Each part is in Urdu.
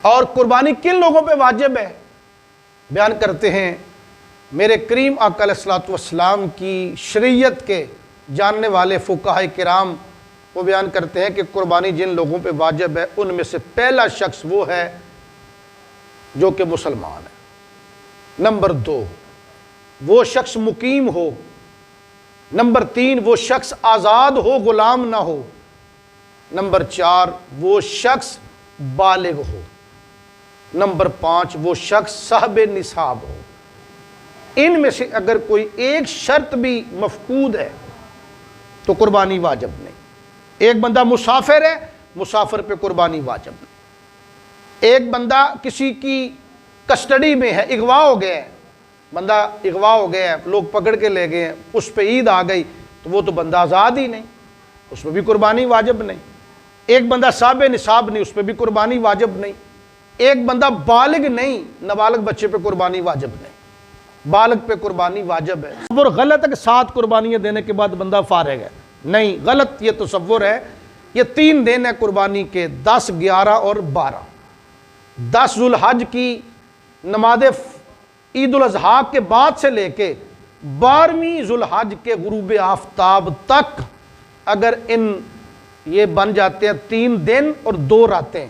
اور قربانی کن لوگوں پہ واجب ہے؟ بیان کرتے ہیں میرے کریم آقا علیہ الصلوۃ والسلام کی شریعت کے جاننے والے فقہاء کرام، وہ بیان کرتے ہیں کہ قربانی جن لوگوں پہ واجب ہے ان میں سے پہلا شخص وہ ہے جو کہ مسلمان ہے، نمبر 2 وہ شخص مقیم ہو، نمبر 3 وہ شخص آزاد ہو، غلام نہ ہو، نمبر 4 وہ شخص بالغ ہو، نمبر 5 وہ شخص صاحب نصاب ہو۔ ان میں سے اگر کوئی ایک شرط بھی مفقود ہے تو قربانی واجب نہیں۔ ایک بندہ مسافر ہے، مسافر پہ قربانی واجب نہیں۔ ایک بندہ کسی کی کسٹڈی میں ہے، اغوا ہو گیا ہے، بندہ اغوا ہو گیا ہے، لوگ پکڑ کے لے گئے ہیں، اس پہ عید آ گئی تو وہ تو بندہ آزاد ہی نہیں، اس پہ بھی قربانی واجب نہیں۔ ایک بندہ صاحب نصاب نہیں، اس پہ بھی قربانی واجب نہیں۔ ایک بندہ بالغ نہیں، نابالغ بچے پہ قربانی واجب نہیں، بالغ پہ قربانی واجب ہے۔ تصور غلط ہے کہ 7 قربانیاں دینے کے بعد بندہ فارغ ہے، نہیں، غلط یہ تصور ہے۔ یہ 3 دن ہے قربانی کے، 10، 11 اور 12۔ 10 ذو الحج کی نماز عید الاضحیٰ کے بعد سے لے کے 12ویں ذو الحج کے غروب آفتاب تک اگر یہ بن جاتے ہیں 3 دن اور 2 راتیں،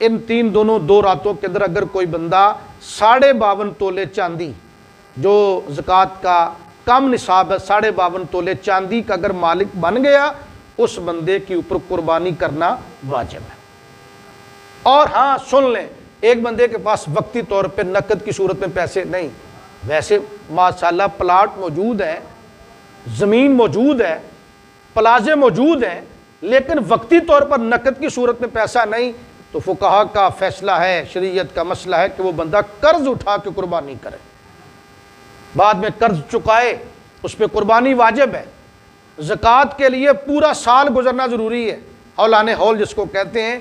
ان 2 راتوں کے اندر اگر کوئی بندہ 52.5 تولے چاندی، جو زکوٰۃ کا کم نصاب ہے، 52.5 تولے چاندی کا اگر مالک بن گیا، اس بندے کے اوپر قربانی کرنا واجب ہے۔ اور ہاں سن لیں، ایک بندے کے پاس وقتی طور پہ نقد کی صورت میں پیسے نہیں، ویسے ماشاءاللہ پلاٹ موجود ہے، زمین موجود ہے، پلازے موجود ہیں، لیکن وقتی طور پر نقد کی صورت میں پیسہ نہیں، تو فقہا کا فیصلہ ہے، شریعت کا مسئلہ ہے کہ وہ بندہ قرض اٹھا کے قربانی کرے، بعد میں قرض چکائے، اس پہ قربانی واجب ہے۔ زکوٰۃ کے لیے پورا سال گزرنا ضروری ہے، اولان حول جس کو کہتے ہیں،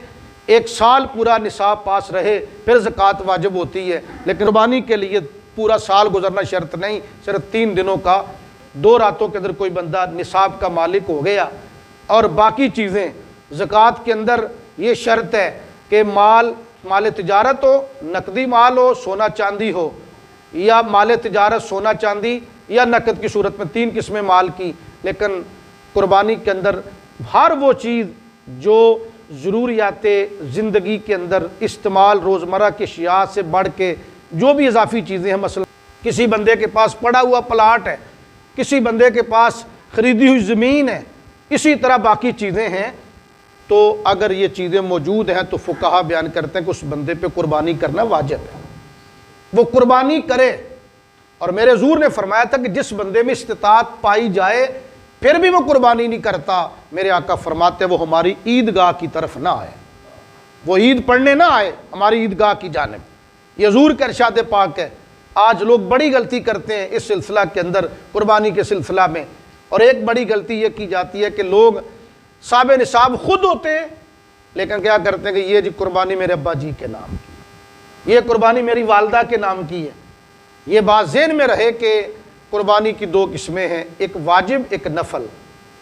1 سال پورا نصاب پاس رہے پھر زکوٰۃ واجب ہوتی ہے، لیکن قربانی کے لیے پورا سال گزرنا شرط نہیں، صرف 3 دنوں کا 2 راتوں کے اندر کوئی بندہ نصاب کا مالک ہو گیا۔ اور باقی چیزیں زکوٰۃ کے اندر یہ شرط ہے کہ مال تجارت ہو، نقدی مال ہو، سونا چاندی ہو، یا مال تجارت سونا چاندی یا نقد کی صورت میں 3 قسمیں مال کی، لیکن قربانی کے اندر ہر وہ چیز جو ضروریات زندگی کے اندر استعمال روزمرہ کی اشیاء سے بڑھ کے جو بھی اضافی چیزیں ہیں، مثلا کسی بندے کے پاس پڑا ہوا پلاٹ ہے، کسی بندے کے پاس خریدی ہوئی زمین ہے، اسی طرح باقی چیزیں ہیں، تو اگر یہ چیزیں موجود ہیں تو فقہا بیان کرتے ہیں کہ اس بندے پہ قربانی کرنا واجب ہے، وہ قربانی کرے۔ اور میرے حضور نے فرمایا تھا کہ جس بندے میں استطاعت پائی جائے پھر بھی وہ قربانی نہیں کرتا، میرے آقا فرماتے وہ ہماری عیدگاہ کی طرف نہ آئے، وہ عید پڑھنے نہ آئے ہماری عیدگاہ کی جانب۔ یہ حضور کا ارشاد پاک ہے۔ آج لوگ بڑی غلطی کرتے ہیں اس سلسلہ کے اندر، قربانی کے سلسلہ میں، اور ایک بڑی غلطی یہ کی جاتی ہے کہ لوگ صاحب نصاب خود ہوتے ہیں، لیکن کیا کرتے ہیں کہ یہ جی قربانی میرے ابا جی کے نام کی، یہ قربانی میری والدہ کے نام کی ہے۔ یہ بات ذہن میں رہے کہ قربانی کی 2 قسمیں ہیں، ایک واجب، ایک نفل۔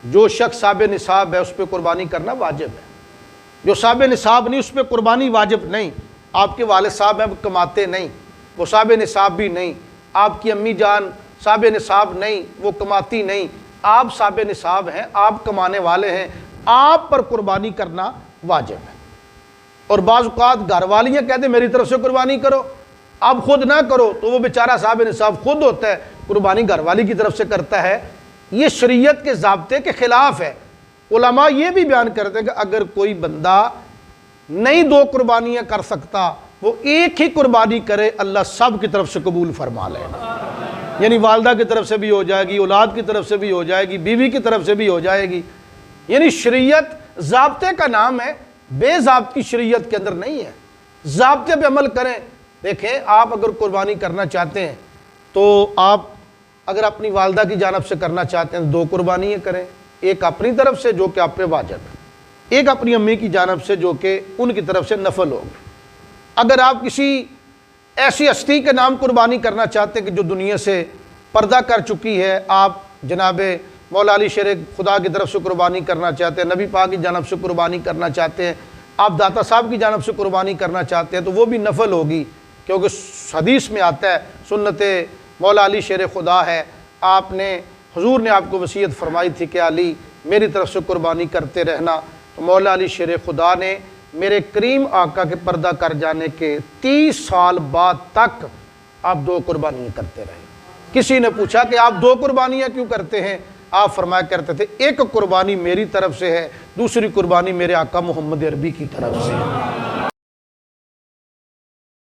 جو شخص صاحب نصاب ہے اس پہ قربانی کرنا واجب ہے، جو صاحب نصاب نہیں اس پہ قربانی واجب نہیں۔ آپ کے والد صاحب ہیں وہ کماتے نہیں، وہ صاحب نصاب بھی نہیں، آپ کی امی جان صاحب نصاب نہیں، وہ کماتی نہیں، آپ صاحب نصاب ہیں، آپ کمانے والے ہیں، آپ پر قربانی کرنا واجب ہے۔ اور بعض اوقات گھر والیاں کہتے ہیں میری طرف سے قربانی کرو، آپ خود نہ کرو، تو وہ بیچارہ صاحب نصاب خود ہوتا ہے، قربانی گھر والی کی طرف سے کرتا ہے۔ یہ شریعت کے ضابطے کے خلاف ہے۔ علماء یہ بھی بیان کرتے ہیں کہ اگر کوئی بندہ نہیں 2 قربانیاں کر سکتا، وہ ایک ہی قربانی کرے، اللہ سب کی طرف سے قبول فرما لے گا، یعنی والدہ کی طرف سے بھی ہو جائے گی، اولاد کی طرف سے بھی ہو جائے گی، بیوی کی طرف سے بھی ہو جائے گی۔ یعنی شریعت ضابطے کا نام ہے، بے ضابط کی شریعت کے اندر نہیں ہے، ضابطے پہ عمل کریں۔ دیکھیں، آپ اگر قربانی کرنا چاہتے ہیں تو آپ اگر اپنی والدہ کی جانب سے کرنا چاہتے ہیں 2 قربانیاں کریں، ایک اپنی طرف سے جو کہ آپ پہ واجب ہے، ایک اپنی امی کی جانب سے جو کہ ان کی طرف سے نفل ہوگی۔ اگر آپ کسی ایسی ہستی کے نام قربانی کرنا چاہتے ہیں کہ جو دنیا سے پردہ کر چکی ہے، آپ جناب مولا علی شیر خدا کی طرف سے قربانی کرنا چاہتے ہیں، نبی پاک کی جانب سے قربانی کرنا چاہتے ہیں، آپ داتا صاحب کی جانب سے قربانی کرنا چاہتے ہیں تو وہ بھی نفل ہوگی، کیونکہ حدیث میں آتا ہے، سنت مولا علی شیر خدا ہے، آپ نے حضور نے آپ کو وصیت فرمائی تھی کہ علی میری طرف سے قربانی کرتے رہنا، تو مولا علی شیر خدا نے میرے کریم آقا کے پردہ کر جانے کے 30 سال بعد تک آپ 2 قربانیاں کرتے رہے۔ کسی نے پوچھا کہ آپ 2 قربانیاں کیوں کرتے ہیں؟ آپ فرمایا کرتے تھے ایک قربانی میری طرف سے ہے، دوسری قربانی میرے آقا محمد عربی کی طرف سے ہے۔